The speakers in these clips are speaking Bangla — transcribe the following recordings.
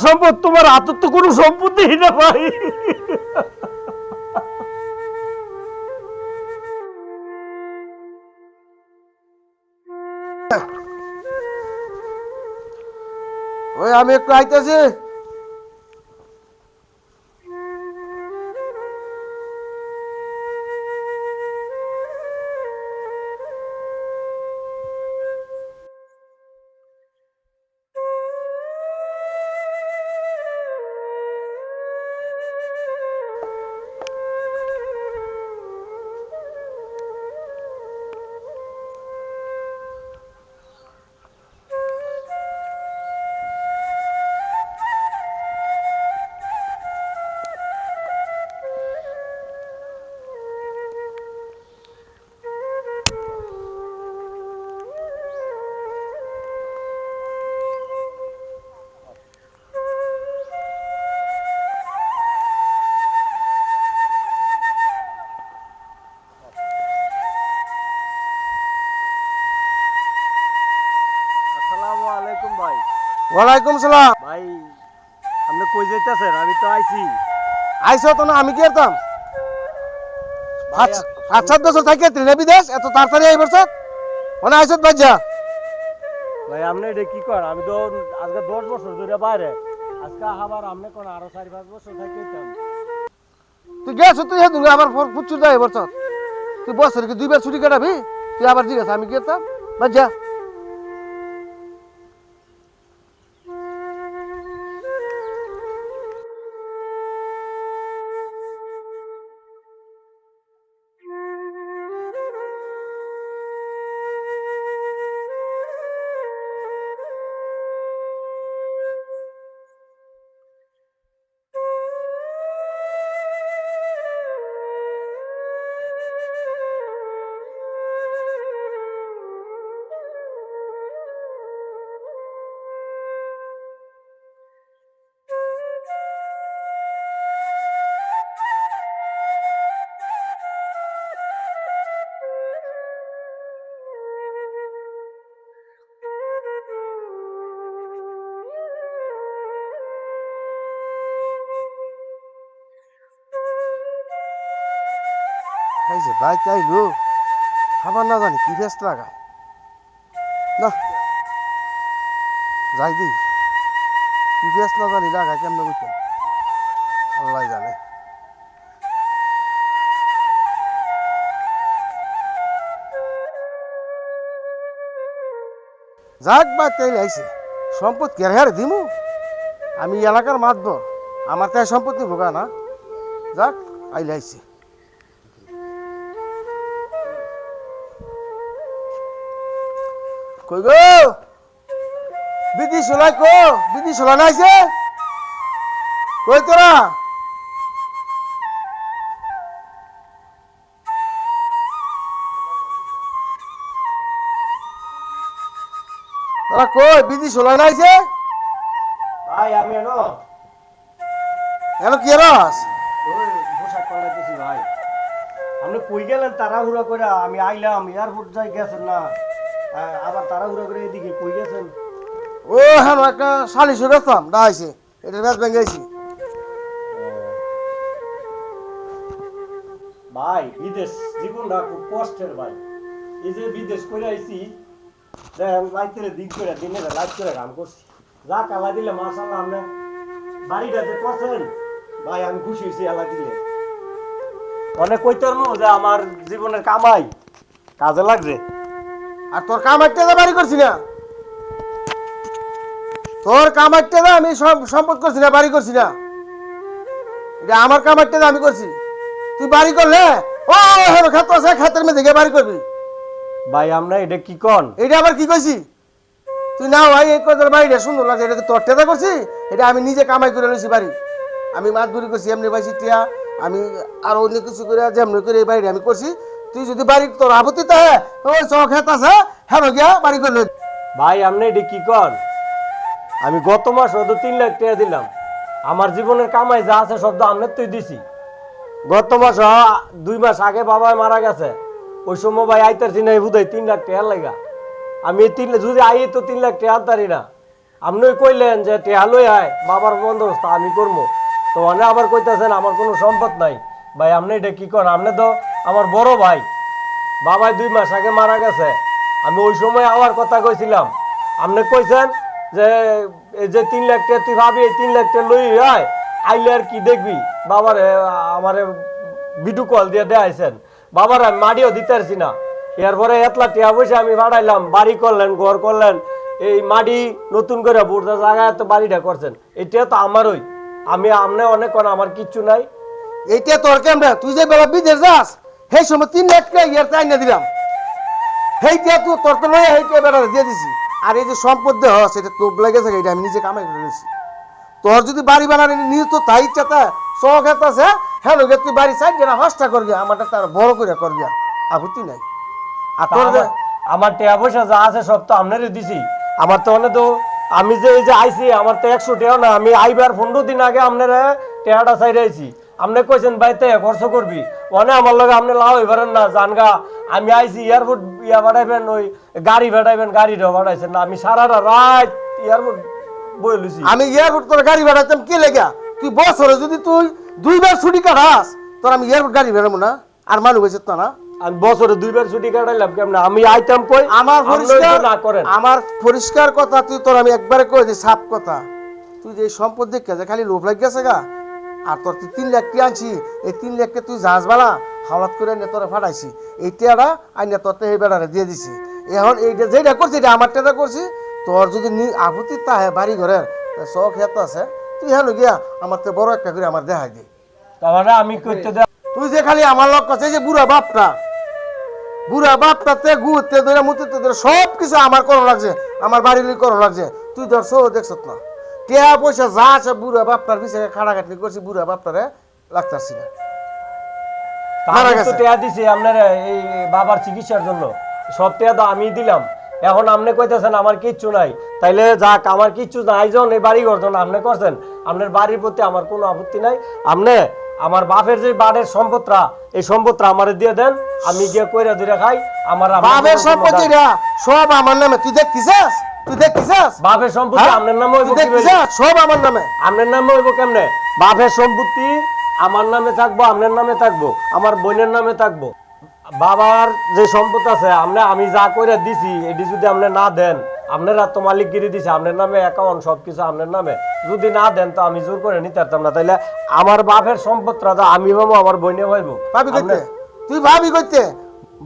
সম্পদ, তোমার হাতে তো কোনো সম্পত্তি না ভাই। ওই আমি একটু আইতেছি। আসসালামু আলাইকুম ভাই। ওয়ালাইকুম সালাম। ভাই আপনি কই যাইতেছেন? আমি তো আইছি। আইসো তো না, আমি কি করতাম? ভাই, 5-7 বছর থাকি ত্রিনে বিদেশ, এত তাড়াতাড়ি এই বছর মানে আইসত বাজ্যা। ভাই আপনি এটা কি করেন? আমি তো আজকে 10 বছর ধরে বাইরে, আজকে আবার আপনি কোন আরো 4-5 বছর থাকি। তুই গেছ, তুই তুমি আবার ফুচুর যাই বছর, তুই বছর কি 2 বার ছুটি কাটাবি? তুই আবার জিজ্ঞাসা আমি কি করতাম বাজ্যা। এই যে ভাই চাইলো খাবার না জানি কি ফেস্ট লাগায় না, যাই দিই কি ফেস্ট না জানি লাগায় কেমনে বুঝতাম, আল্লাহ জানে। যাক বা তেল আইছে, সম্পদ কেড়ে হারে দিমু, আমি এলাকার মাতবর, আমার তাই সম্পত্তি ভোগা না। যাক আইলে আইছে। কই গো বিধি সোলাই, কো বিধি সোলা নাইছে কই তোরা? তোরা কই বিধি সোলা নাইছে? ভাই আমি এলো কি রস? ওই পোশাক পাল্টাইতেছি ভাই। আপনি কই গেলেন তাড়াহুড়া করে? আমি আইলাম, এয়ারপোর্ট যাই গেছেন না, আবার তাড়াহুড়া করে এদিকে কই গেছেন? ও হ্যাঁ একটা শালিশ বেচতাম ডাইছে, এটা বেচ ভেঙেছি। ভাই বিদেশ জীবনটা খুব কষ্টের ভাই। এই যে বিদেশ করে আইছি, দেখেন রাইতের দিক করে দিনের লাইট করে কাম করছি, যা কালা দিলে মাশাআল্লাহ। আপনি বাড়িটা যে করছেন ভাই, আমি খুশি হয়েছি আল্লাহ দিলে। অনেক কইতার যে আমার জীবনের কামাই কাজে লাগছে। আর তোর কামাইতে বাড়ি করছি না, তোর কামাইতে আমি সম্পদ করছি না, বাড়ি করছি না, এটা আমার কামাইতে আমি করছি। তুই বাড়ি করলে ও হ্যাঁ খাত আছে, খাতের মেয়ে দেখে বাড়ি করবি। ভাই আমরা এটা কি কন? এটা আবার কি কইছি? তুই না ভাই এই কথা বাড়িটা সুন্দর লাগছে, এটা তোর টেদা করছি, এটা আমি নিজে কামাই করে নিয়েছি বাড়ি। আমি মাছ ধরি করছি এমনি পাইছি টিয়া, আমি আর অন্য কিছু করে যেমনি করে এই বাড়িটা আমি করছি। তুই যদি বাড়ি তোর আপত্তি তো ওই চক খেত আছে হ্যাঁ গিয়া বাড়ি করলে। ভাই আপনি এটা কি কন? আমি গত মাস হয়তো 3 লাখ টাকা দিলাম, আমার জীবনের কামাই যা আছে সব তো আপনার তুই দিছি। গত মাস 2 মাস আগে বাবা মারা গেছে, ওই সময় ভাই আইতারছি না বুঝাই 3 লাখ টাকা লাগা। আমি যদি আই তো 3 লাখ টাকা আনতারি না। আপনি কইলেন যে টেহা লই আয় বাবার বন্দোবস্ত আমি করবো, তো অনে আবার কইতেছেন আমার কোনো সম্পদ নাই। ভাই আপনি এটা কি করেন? আপনি তো আমার বড় ভাই, বাবাই 2 মাস আগে মারা গেছে। আমি ওই সময় আবার কথা কইছিলাম, আপনি কইছেন যে এই যে 3 লাখ টাকা তুই ভাবি, এই 3 লাখ টাকা লই আয়, আইলে আর কি দেখবি। বাবার আমার ভিডিও কল দিয়ে দেখাইছেন, বাবার আমি মাটিও দিতে পারছি না। এরপরে 1 লাখ টাকা পয়সা আমি বাড়াইলাম, বাড়ি করলেন, ঘর করলেন, এই মাটি নতুন করে বুড়া জায়গায় তো বাড়িটা করছেন, এটা তো আমারই। আমি আমনে অনেক কোন আমার কিচ্ছু নাই। এইটা তোর কেমন? তুই যে বেলা বিদেশ যাস সেই সময় 3 লাখ টাকা ইয়ার তাই না দিলাম, সেইটা তুই তোর তো লয়ে সেইটা বেড়া দিয়ে দিছি। আর এই যে সম্পদ দেহ সেটা তোর লেগেছে, এটা আমি নিজে কামাই করে নিয়েছি। তোর যদি বাড়ি বানানি নিয়ে তো তাই ইচ্ছাটা শখ এত আছে, হ্যাঁ লোকে তুই বাড়ি চাই না 5টা কর গিয়া, আমারটা তার বড় করে কর গিয়া, আপত্তি নাই। আর তোর আমার টাকা পয়সা যা আছে সব তো আপনারই দিছি। আমার তো অনেক তো আমি যে এই যে আইছি, আমার তো 100 টাকা না, আমি আইবার 15 দিন আগে আপনারা টাকাটা চাই আইছি। আপনি কইছেন ভাই তে খরচ করবি, অনে আমার লগে আপনি লাভ হইবারেন না জানগা। আমি আইছি এয়ারপোর্ট ইয়া বাড়াইবেন, ওই গাড়ি বাড়াইবেন, গাড়িটাও বাড়াইছেন না। আমি সারাটা রাত এয়ারপোর্ট বই লইছি। আমি এয়ারপোর্ট তোর গাড়ি ভাড়াতাম কি লেগা? তুই বছরে যদি তুই 2 বার ছুটি কাটাস তোর আমি এয়ারপোর্ট গাড়ি ভাড়াবো না? আর মানুষ হয়েছে তো না, আমি বছরে 2 বার ছুটি কাটাইলাম কেমন? আমি আইতাম কই? আমার পরিষ্কার না করেন। আমার পরিষ্কার কথা তুই তোর আমি একবারে কই দিই, সাফ কথা। তুই যে সম্পদ দেখে যে খালি লোভ লাগ গেছে গা, আর তোর তুই 3 লাখ টাকা আনছি, এই 3 লাখকে তুই জাহাজবালা হাওলাত করে নিয়ে তোরা ফাটাইছি, এই টেয়াটা আইনা তোর এই বেড়ারে দিয়ে দিছি। এখন এইটা যেটা করছি এটা আমার টেটা করছি। তোর যদি আপত্তি তাহে বাড়ি ঘরের শখ হেত আছে, তুই হ্যাঁ গিয়া আমার তো বড় একটা করে আমার দেখাই দে। তাহলে আমি করতে দে। তুই যে খালি আমার লোক কাছে যে বুড়া বাপটা, বুড়া বাপটাতে ঘুরতে ধরে মুতে ধরে সব কিছু আমার করো লাগছে, আমার বাড়ির করো লাগছে। তুই ধর সো দেখছ না টেয়া পয়সা যা আছে বুড়া বাপটার পিছিয়ে খাটাখাটি করছি, বুড়া বাপটারে লাগতারছি না। মারা আমি তো গেছে। টাকা দিছি আপনার এই বাবার চিকিৎসার জন্য, সব টাকা তো আমি দিলাম। এখন আপনি কইতেছেন আমার কিচ্ছু নাই, তাইলে যাক, আমার কিচ্ছু নাই যখন এই বাড়ি ঘর যখন আপনি করছেন, আপনার বাড়ির প্রতি আমার কোনো আপত্তি নাই। আপনি আমার বাপের যে বাড়ির সম্পদটা, এই সম্পদটা আমারে দিয়ে দেন, আমি গিয়ে কইরা ধরে খাই। আমার বাপের সম্পত্তি সব আমার নামে, তুই দেখতিছস? তুই দেখতিছস? বাপের সম্পত্তি আপনার নামে হইব? সব আমার নামে। আপনার নামে হইব কেমনে? বাপের সম্পত্তি আমার নামে থাকবো, আপনার নামে থাকবো, আমার বোনের নামে থাকবো। বাবার যে সম্পদ আছে আমি যা করে দিছি, এটি যদি আপনি না দেন, আপনারা তো মালিকগিরি দিছে আপনার নামে, অ্যাকাউন্ট সবকিছু আপনার নামে, যদি না দেন তো আমি জোর করে নিতে পারতাম না। তাইলে আমার বাপের সম্পদটা তো আমি ভাবো, আমার বোনে ভাইবো। ভাবি করতে তুই ভাবি করতে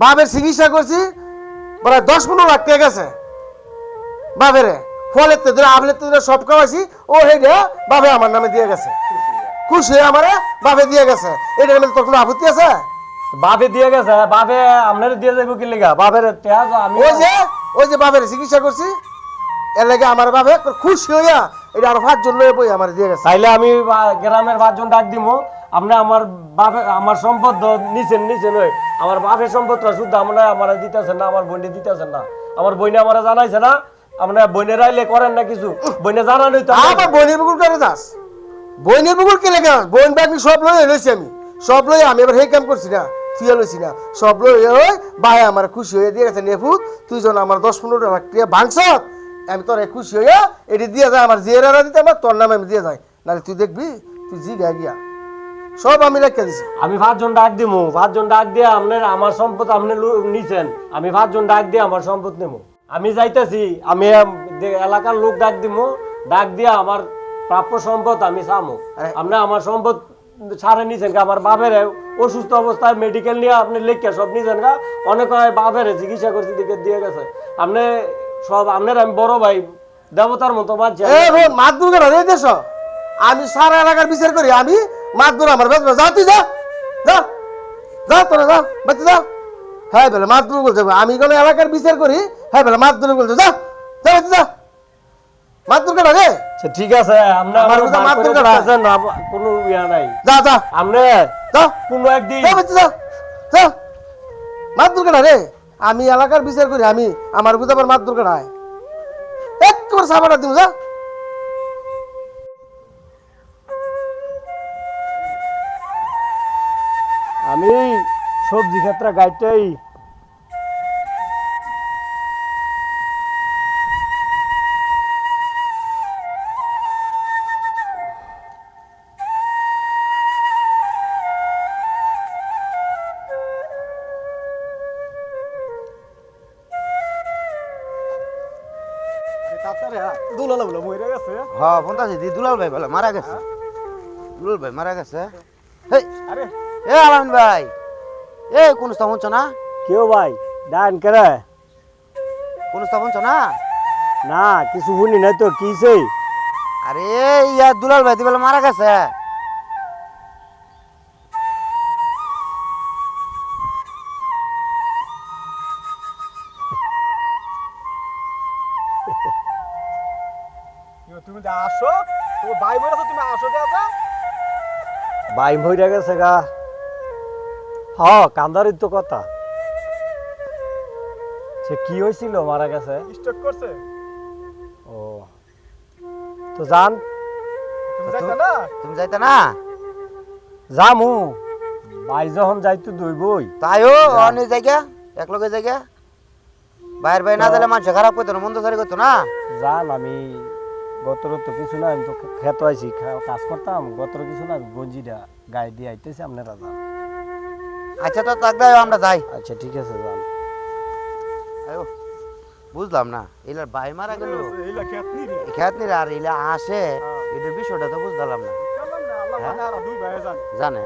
বাপের চিকিৎসা করছি প্রায় 10-15 লাখ টাকা গেছে বাপেরে, ফলের তো ধরে আমলের তো ধরে সব খাওয়াইছি, ও হেডে বাপে আমার নামে দিয়ে গেছে, খুশি হয়ে আমারে বাপে দিয়ে গেছে। এটার মধ্যে তোর কোনো আপত্তি আছে? বাপে দিয়ে গেছে, বাপে আপনার দিয়ে যাবো কি লেগা? বাপের আমি ওই যে বাপের চিকিৎসা করছি, এর লাগে আমার বাপে খুশি হইয়া এটা আরো 5 জন লয়ে বই আমার দিয়ে গেছে। তাইলে আমি গ্রামের 5 জন ডাক দিব। আপনি আমার বাপে আমার সম্পদ নিচে নয়, আমার বাপের সম্পদটা শুদ্ধ আমার দিতেছেন না, আমার বোনে দিতেছেন না, আমার বোনে আমার জানাইছে না। আপনার বোনের আইলে করেন না কিছু, বোনে জানানোই তো। আমার বোনের বুকুর করে যাস, বোনের বুকুর কে লেগে বোন ব্যাগ সব লয়ে লইছি, আমি সব লয়ে আমি এবার সেই কাম করছি না, থিয়া লইছি না, সব লয়ে ওই ভাই আমার খুশি হয়ে দিয়ে গেছে। নেফুত তুই যখন আমার 10-15 লাখ টাকা ভাঙছ, আমি তোর খুশি হইয়া এটি দিয়ে যায়, আমার জিয়ারা দিতে আমার তোর নামে আমি দিয়ে যাই, নাহলে তুই দেখবি তুই জি গা গিয়া সব আমি রেখে দিছি। আমি 5 জন ডাক দিব, 5 জন ডাক দিয়ে আপনার আমার সম্পদ আপনি নিছেন, আমি 5 জন ডাক দিয়ে আমার সম্পদ নেব। আমি যাইতেছি, আমি এলাকার লোক ডাক দিব, ডাক দিয়ে আমার প্রাপ্য সম্পদ আমি চামো। আপনি আমার সম্পদ ছাড়ে নিছেন গা, আমার বাপের অসুস্থ অবস্থায় মেডিকেল নিয়ে আপনি লেখা সব নিছেন গা, অনেক বাপের চিকিৎসা করছি দিকে দিয়ে গেছে। আপনি সব আপনার আমি বড় ভাই, দেবতার মতো মানছি। মাত দুর্গা রে দেশ, আমি সারা এলাকার বিচার করি, আমি মাত দুর্গা আমার বেশ যা, তুই যা যা যা তোরা যা বাচ্চা যা। হ্যাঁ বেলে মাত দুর্গ বলছে, আমি কোনো এলাকার বিচার করি, হ্যাঁ বেলে মাত দুর্গ বলছে, যা যা বাচ্চা যা। মাত দুর্গা রে ঠিক আছে, আপনার কোনো ইয়া নাই, যা যা আপনি যা কোনো একদিন যা বাচ্চা যা যা। মাত দুর্গা রে, আমি এলাকার বিচার করি, আমি আমার বুঝে আবার মাত দুর্গা নাই, একবার সাবাটা দিব যা। আমি সবজি ক্ষেত্রে গাইটাই দুলাল বলে মরে গেছে। হ্যাঁ ফোনটা দি দুলাল ভাই বলে মারা গেছে। দুলাল ভাই মারা গেছে। হেই আরে এ আলামিন ভাই এ কোন স্থাপন না কেউ ভাই ডান করে কোন স্থাপন না না কিছু শুনি নাই তো কিছে। আরে ইয়া দুলাল ভাই দিবেলা মারা গেছে। তুমি আসো, তো ভাই মরে তো তুমি আসো দেখা। ভাই মরে গেছে গা। হ কান্দারির তো কথা। সে কি হয়েছিল মারা গেছে? স্টক করছে। ও তো জান তুমি যাইতা না? তুমি যাইতা না জামু ভাই যখন যাইতো দইবই। তাইও অনেক জায়গা এক লগে জায়গা বাইর ভাই না দিলে মানুষ খারাপ করতো না মন্দ সারি করতো না। জান আমি গতর তো কিছু না, আমি তো খেতে আইছি কাজ করতাম। গতর কিছু না, আমি গঞ্জিটা গায়ে দিয়ে আইতেছি আপনারা যান। আচ্ছা তো তাক দাও আমরা যাই। আচ্ছা ঠিক আছে যান। আয়ো বুঝলাম না এলার ভাই মারা গেল এইলা খেতনি রে। খেত নিরে আর এলা আসে এটার বিষয়টা তো বুঝলাম না। কেমন না আল্লাহ হ্যাঁ? জানে আর দুই ভাই জানে। জানে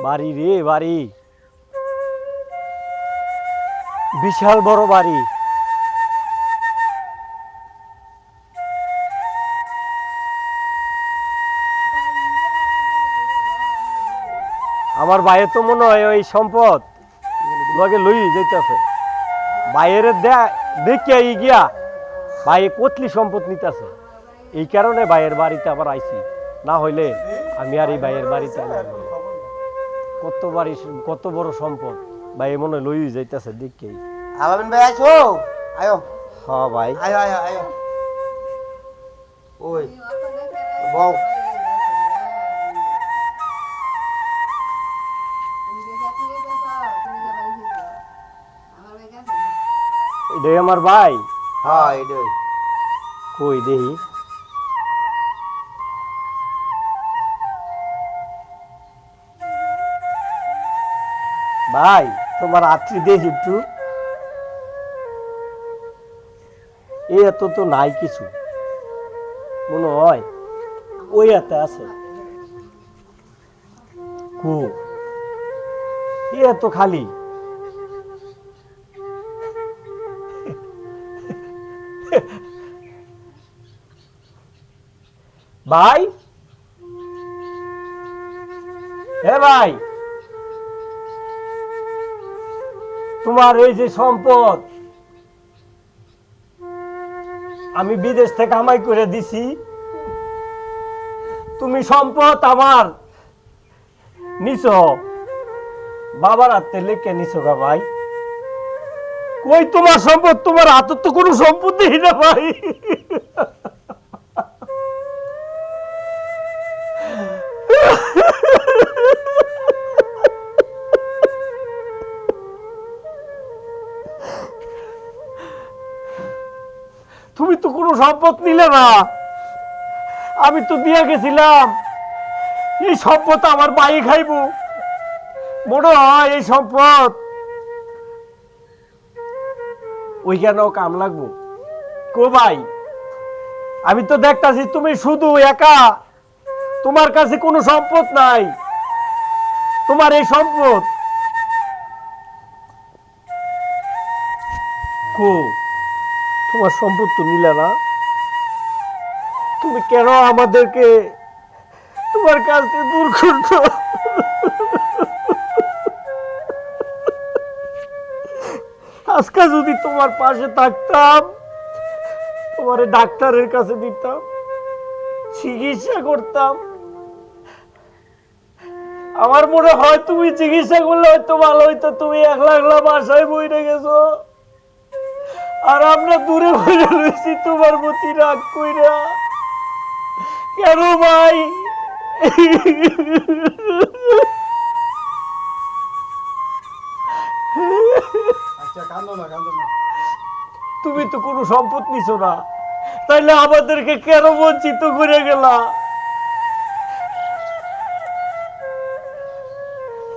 বাড়ি রে বাড়ি, বিশাল বড় বাড়ি। আমার ভাইয়ের তো মনে হয় ওই সম্পদ লগে লই যাইতেছে। ভাইয়ের দেখিয়া গিয়া ভাই কতলি সম্পদ নিতেছে। এই কারণে ভাইয়ের বাড়িতে আবার আইছি, না হইলে আমি আর এই ভাইয়ের বাড়িতে কত বাড়ি কত বড় সম্পদ ভাই মনে লই যাইতেছে দেখেই। আলামিন ভাই আইছো আয়ো হ্যাঁ ভাই আয়ো আয়ো আয়ো ওই বউ এটাই আমার ভাই। হ্যাঁ এটাই কই দেখি ভাই, তোমার আত্রি দেখি একটু। এ এত তো নাই কিছু, মনে হয় ওই এতে আছে। কো এ এত খালি। ভাই হে ভাই, তোমার এই যে সম্পদ আমি বিদেশ থেকে কামাই করে দিছি, তুমি সম্পদ আমার নিছো বাবার হাতে লিখে নিছো গা ভাই। কই তোমার সম্পদ? তোমার হাতে তো কোনো সম্পত্তি না ভাই। তুমি তো কোনো সম্পদ নিলে না, আমি তো দিয়ে গেছিলাম। এই সম্পদ আমার ভাই খাইব, মনে হয় এই সম্পদ ওইখানেও কাম লাগবো। কো ভাই, আমি তো দেখতাছি তুমি শুধু একা, তোমার কাছে কোনো সম্পদ নাই। তোমার এই সম্পদ কো? তোমার সম্পদ তো নিলে না, তুমি কেন আমাদেরকে তোমার কাছ থেকে দূর করছো? আজকে যদি তোমার পাশে থাকতাম, তোমার ডাক্তারের কাছে দিতাম, চিকিৎসা করতাম। আমার মনে হয় তুমি চিকিৎসা করলে হয়তো ভালো হইতো। তুমি একলা একলা বাসায় বইরে গেছো, আর আমরা দূরে বসে রয়েছি তোমার প্রতি রাগ কইরা। কেন ভাই? আচ্ছা কান্দো না কান্দো না। তুমি তো কোনো সম্পদ নিছো না, তাইলে আমাদেরকে কেন বঞ্চিত করে গেলা?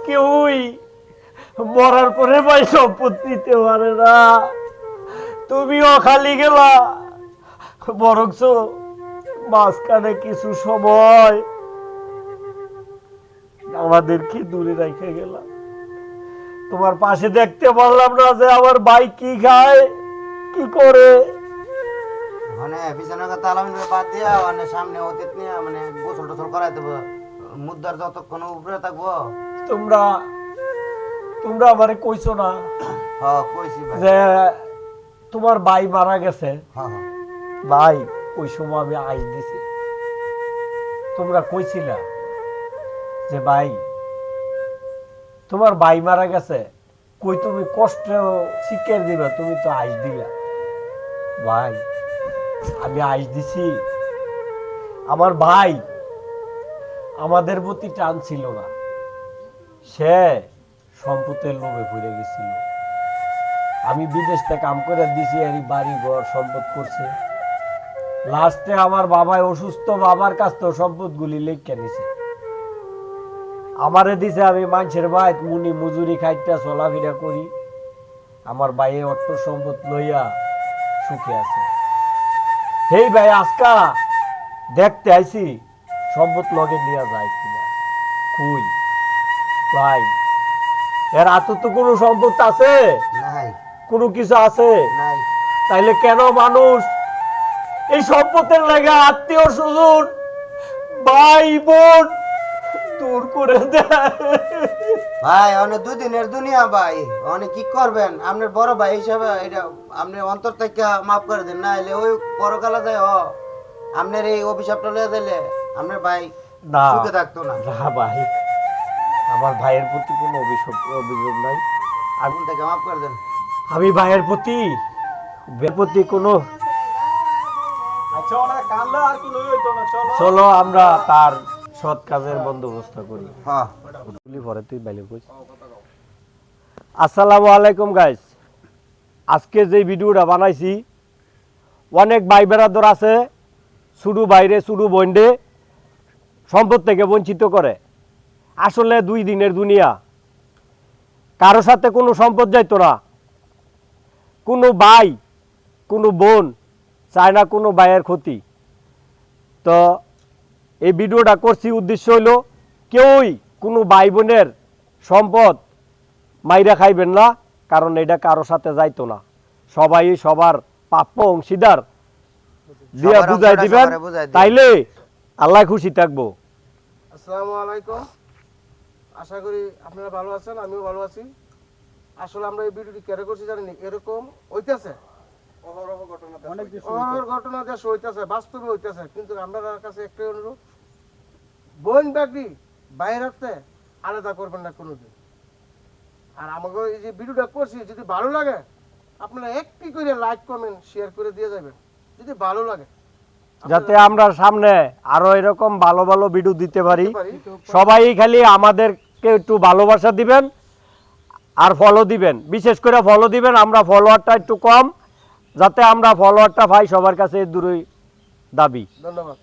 কেউই মরার পরে ভাই সম্পদ নিতে পারে না। তুমিও খালি গেলা, বরঞ্চ মাঝখানে কিছু সময় আমাদেরকে দূরে রেখে গেলা। তোমার পাশে দেখতে পারলাম না যে আমার ভাই কি খায়, কি করে। মানে বিছানার কথা আলামিন ভাই বাদ দিয়া মানে সামনে অতীত নিয়ে মানে গোসল টোসল করাই দেবো, মুদ্রার যতক্ষণ উপরে থাকবো। তোমরা তোমরা আমারে কইছো না হ্যাঁ কইছি ভাই। যে তোমার ভাই মারা গেছে? হ্যাঁ হ্যাঁ ভাই ওই সময় আমি আইস দিছি, তোমরা কইছিলা যে ভাই তোমার ভাই মারা গেছে, কই তুমি কষ্ট শিক্ষার দিবা, তুমি তো আইস দিলা। ভাই আমি আইস দিছি, আমার ভাই আমাদের প্রতি টান ছিল না, সে সম্পদের লোভে পড়ে গেছিল। আমি বিদেশ থেকে কাম করে দিছি, আর বাড়ি ঘর সম্পদ করছে। লাস্টে আমার বাবাই অসুস্থ, বাবার কাছ থেকে সম্পদগুলি লেখা নিছে, আমারে দিছে। আমি মানুষের ভাই মুনি মজুরি খাইটা চলাফেরা করি, আমার ভাইয়ে অর্থ সম্পদ লইয়া সুখে আছে। হেই ভাই আজকা দেখতে আইছি সম্পদ লগে নিয়ে যায় কিনা। কই ভাই, এর হাতে তো কোনো সম্পদ আছে? নাই কোনো কিছু আছে? নাই। তাইলে কেন মানুষ এই সম্পদের লাগে আত্মীয় স্বজন ভাই বোন দূর করে দেয়? ভাই অনেক দুদিনের দুনিয়া ভাই, অনেক কি করবেন? আপনার বড় ভাই হিসাবে এটা আপনি অন্তর থেকে মাফ করে দেন, না হলে ওই পরকালে যায় আপনার এই অভিশাপটা লয়ে দিলে আপনার ভাই না সুখে থাকতো না। না ভাই, আমার ভাইয়ের প্রতি কোনো অভিযোগ নাই। আগুন থেকে মাফ করে দেন। আমি ভাইয়ের প্রতি কোনো আচ্ছা ওরা কান্দা আর কোনো হইতো না, চলো। চলো আমরা তার সৎ কাজের বন্দোবস্ত করি। হ্যাঁ পরে তুই বাইলে কইস। আসসালামু আলাইকুম গাইস, আজকে যে ভিডিওটা বানাইছি, অনেক ভাই বেরাদর আছে শুরু বাইরে শুরু বন্ডে সম্পদ থেকে বঞ্চিত করে। আসলে 2 দিনের দুনিয়া, কারো সাথে কোনো সম্পদ যাইতো না। কোনো ভাই কোনো বোন চায় না কোনো ভাইয়ের ক্ষতি। তো এই ভিডিওটা করছি উদ্দেশ্য হইল কেউই কোনো ভাই বোনের সম্পদ মাইরা খাইবেন না, কারণ এটা কারো সাথে যাইতো না। সবাই সবার প্রাপ্য অংশীদার দিয়া সবার বুঝাই অংশটা দিবেন, সবারে বুঝাই দিবেন। তাইলে আল্লাহ খুশি থাকবো। আসসালামু আলাইকুম, আশা করি আপনারা ভালো আছেন, আমিও ভালো আছি। আসলে আমরা এই ভিডিওটি কেন করছি জানেন? এরকম হইতেছে অনেক কিছু ঘটনা দেশ হইতেছে, বাস্তবে হইতেছে, কিন্তু আমরা কাছে একটাই অনুরোধ, বোন বাগরি বাইরে আলাদা করবেন না কোনোদিন। আর আমাকে এই যে ভিডিওটা করছি যদি ভালো লাগে আপনারা একটি করে লাইক কমেন্ট শেয়ার করে দিয়ে যাবেন যদি ভালো লাগে, যাতে আমরা সামনে আরো এরকম ভালো ভালো ভিডিও দিতে পারি। সবাই খালি আমাদেরকে একটু ভালোবাসা দিবেন আর ফলো দিবেন, বিশেষ করে ফলো দিবেন। আমরা ফলোয়ারটা একটু কম, যাতে আমরা ফলোয়ারটা পাই সবার কাছে দূরই দাবি। ধন্যবাদ।